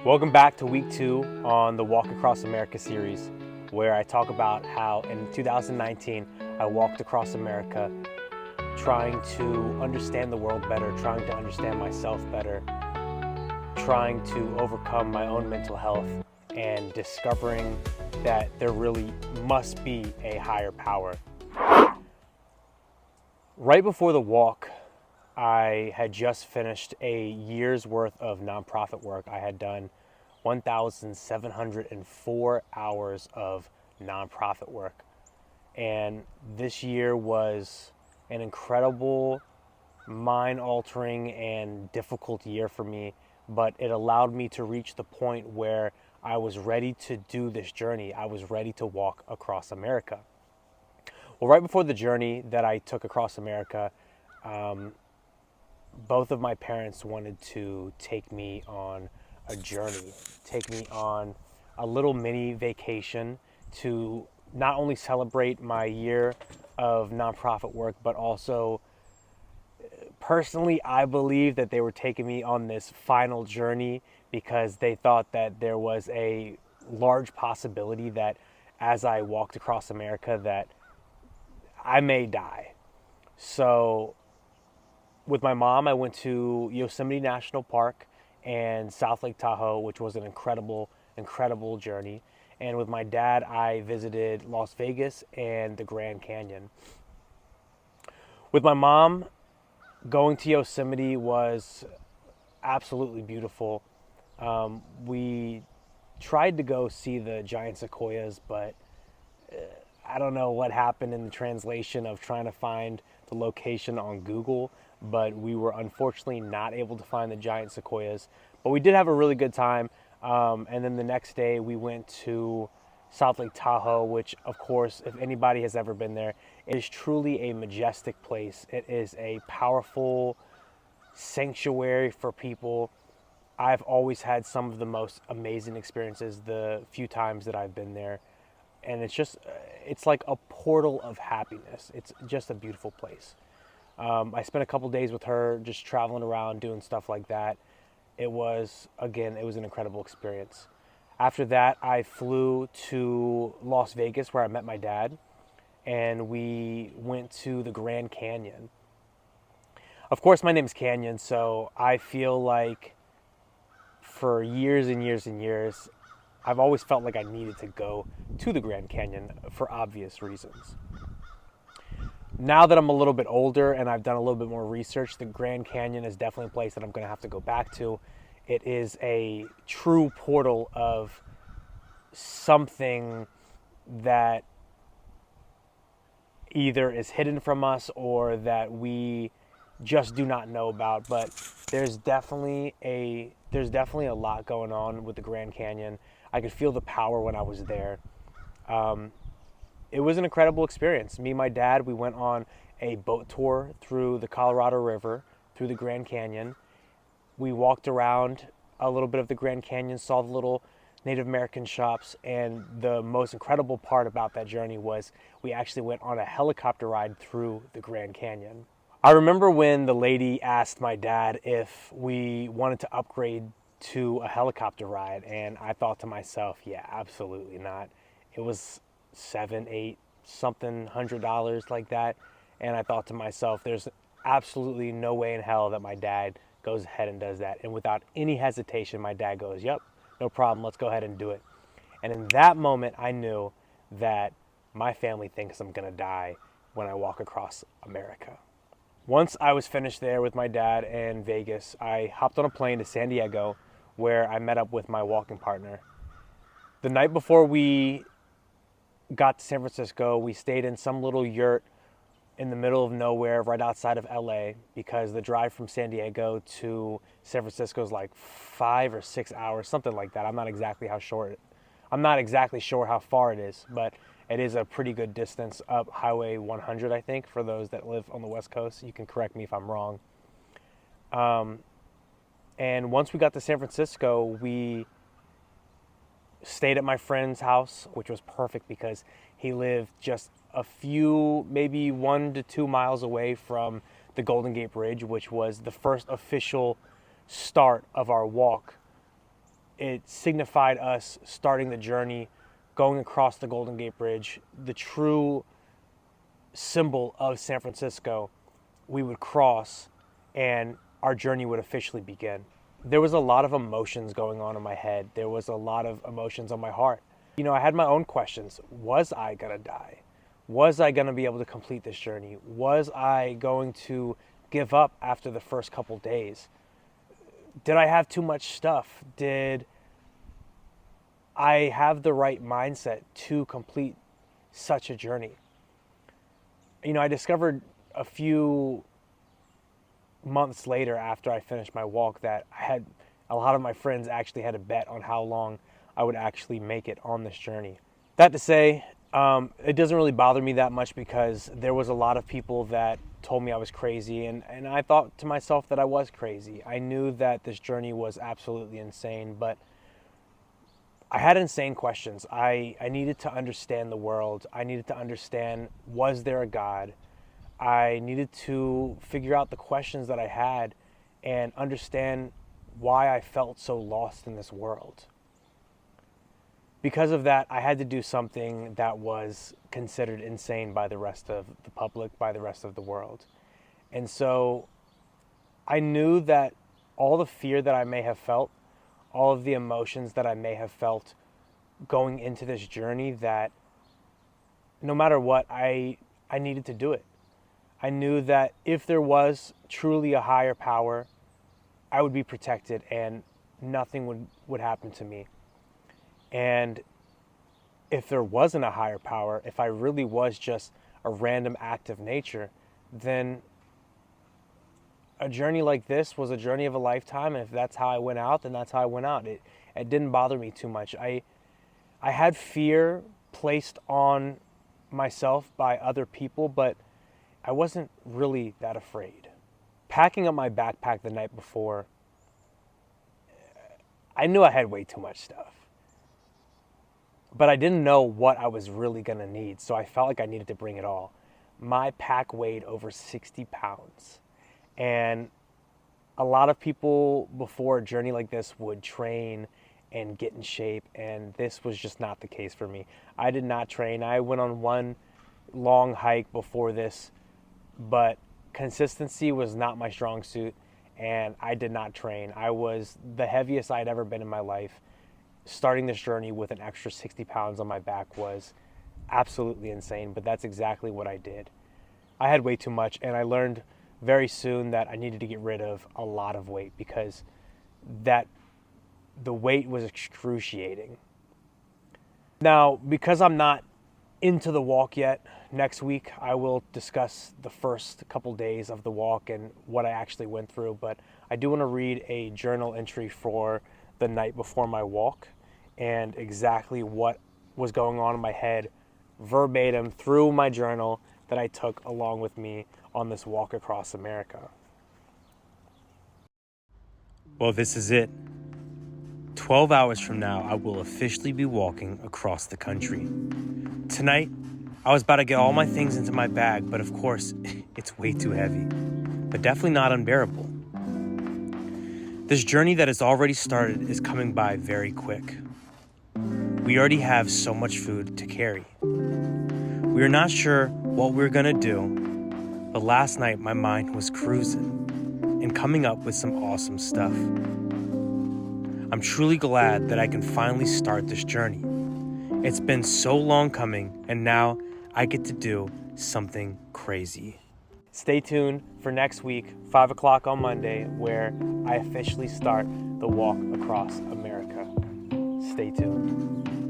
Welcome back to week 2 on the Walk Across America series, where I talk about how in 2019 I walked across America trying to understand the world better, trying to understand myself better, trying to overcome my own mental health, and discovering that there really must be a higher power. Right before the walk, I had just finished a year's worth of nonprofit work. I had done 1,704 hours of nonprofit work. And this year was an incredible, mind-altering, and difficult year for me, but it allowed me to reach the point where I was ready to do this journey. I was ready to walk across America. Well, right before the journey that I took across America, both of my parents wanted to take me on a journey, take me on a little mini vacation to not only celebrate my year of nonprofit work, but also personally, I believe that they were taking me on this final journey because they thought that there was a large possibility that as I walked across America that I may die. So with my mom, I went to Yosemite National Park and South Lake Tahoe, which was an incredible, incredible journey. And with my dad, I visited Las Vegas and the Grand Canyon. With my mom, going to Yosemite was absolutely beautiful. We tried to go see the giant sequoias, but I don't know what happened in the translation of trying to find the location on Google, but we were unfortunately not able to find the giant sequoias. But we did have a really good time. And then the next day we went to South Lake Tahoe, which, of course, if anybody has ever been there, it is truly a majestic place. It is a powerful sanctuary for people. I've always had some of the most amazing experiences the few times that I've been there. And it's like a portal of happiness. It's just a beautiful place. I spent a couple days with her just traveling around doing stuff like that. It was an incredible experience. After that, I flew to Las Vegas where I met my dad, and we went to the Grand Canyon. Of course, my name's Canyon, so I feel like for years and years and years, I've always felt like I needed to go to the Grand Canyon for obvious reasons. Now that I'm a little bit older and I've done a little bit more research, the Grand Canyon is definitely a place that I'm going to have to go back to. It is a true portal of something that either is hidden from us or that we just do not know about. But there's definitely a lot going on with the Grand Canyon. I could feel the power when I was there. It was an incredible experience. Me and my dad, we went on a boat tour through the Colorado River, through the Grand Canyon. We walked around a little bit of the Grand Canyon, saw the little Native American shops, and the most incredible part about that journey was we actually went on a helicopter ride through the Grand Canyon. I remember when the lady asked my dad if we wanted to upgrade to a helicopter ride, and I thought to myself, yeah, absolutely not. It was $7, $8, something $100 like that, and I thought to myself, there's absolutely no way in hell that my dad goes ahead and does that. And without any hesitation, my dad goes, yep, no problem, let's go ahead and do it. And in that moment, I knew that my family thinks I'm gonna die when I walk across America. Once I was finished there with my dad in Vegas, I hopped on a plane to San Diego, where I met up with my walking partner. The night before we got to San Francisco, we stayed in some little yurt in the middle of nowhere right outside of LA because the drive from San Diego to San Francisco is like 5 or 6 hours, something like that. I'm not exactly sure how far it is, but it is a pretty good distance up Highway 100, I think, for those that live on the West Coast. You can correct me if I'm wrong. And once we got to San Francisco, we stayed at my friend's house, which was perfect because he lived just a few, maybe 1 to 2 miles away from the Golden Gate Bridge, which was the first official start of our walk It signified us starting the journey, going across the Golden Gate Bridge, the true symbol of San Francisco. We would cross and our journey would officially begin. There was a lot of emotions going on in my head. There was a lot of emotions on my heart. I had my own questions. Was I gonna die? Was I gonna be able to complete this journey? Was I going to give up after the first couple days? Did I have too much stuff? Did I have the right mindset to complete such a journey? I discovered a few months later after I finished my walk that a lot of my friends actually had a bet on how long I would actually make it on this journey. That to say, it doesn't really bother me that much because there was a lot of people that told me I was crazy, and I thought to myself that I was crazy. I knew that this journey was absolutely insane, but I had insane questions. I needed to understand the world. I needed to understand, was there a God? I needed to figure out the questions that I had and understand why I felt so lost in this world. Because of that, I had to do something that was considered insane by the rest of the public, by the rest of the world. And so I knew that all the fear that I may have felt, all of the emotions that I may have felt going into this journey, that no matter what, I needed to do it. I knew that if there was truly a higher power, I would be protected and nothing would happen to me. And if there wasn't a higher power, if I really was just a random act of nature, then a journey like this was a journey of a lifetime. And if that's how I went out, then that's how I went out. It didn't bother me too much. I had fear placed on myself by other people, but I wasn't really that afraid. Packing up my backpack the night before, I knew I had way too much stuff. But I didn't know what I was really going to need, so I felt like I needed to bring it all. My pack weighed over 60 pounds. And a lot of people before a journey like this would train and get in shape, and this was just not the case for me. I did not train. I went on one long hike before this, but consistency was not my strong suit, and I did not train. I was the heaviest I'd ever been in my life. Starting this journey with an extra 60 pounds on my back was absolutely insane, but that's exactly what I did. I had way too much, and I learned very soon that I needed to get rid of a lot of weight because the weight was excruciating. Now, because I'm not into the walk yet, next week I will discuss the first couple days of the walk and what I actually went through, but I do want to read a journal entry for the night before my walk and exactly what was going on in my head verbatim through my journal that I took along with me on this walk across America. Well, this is it. 12 hours from now, I will officially be walking across the country. Tonight, I was about to get all my things into my bag, but of course, it's way too heavy, but definitely not unbearable. This journey that has already started is coming by very quick. We already have so much food to carry. We are not sure what we're gonna do, but last night my mind was cruising and coming up with some awesome stuff. I'm truly glad that I can finally start this journey. It's been so long coming, and now I get to do something crazy. Stay tuned for next week, 5 o'clock on Monday, where I officially start the walk across America. Stay tuned.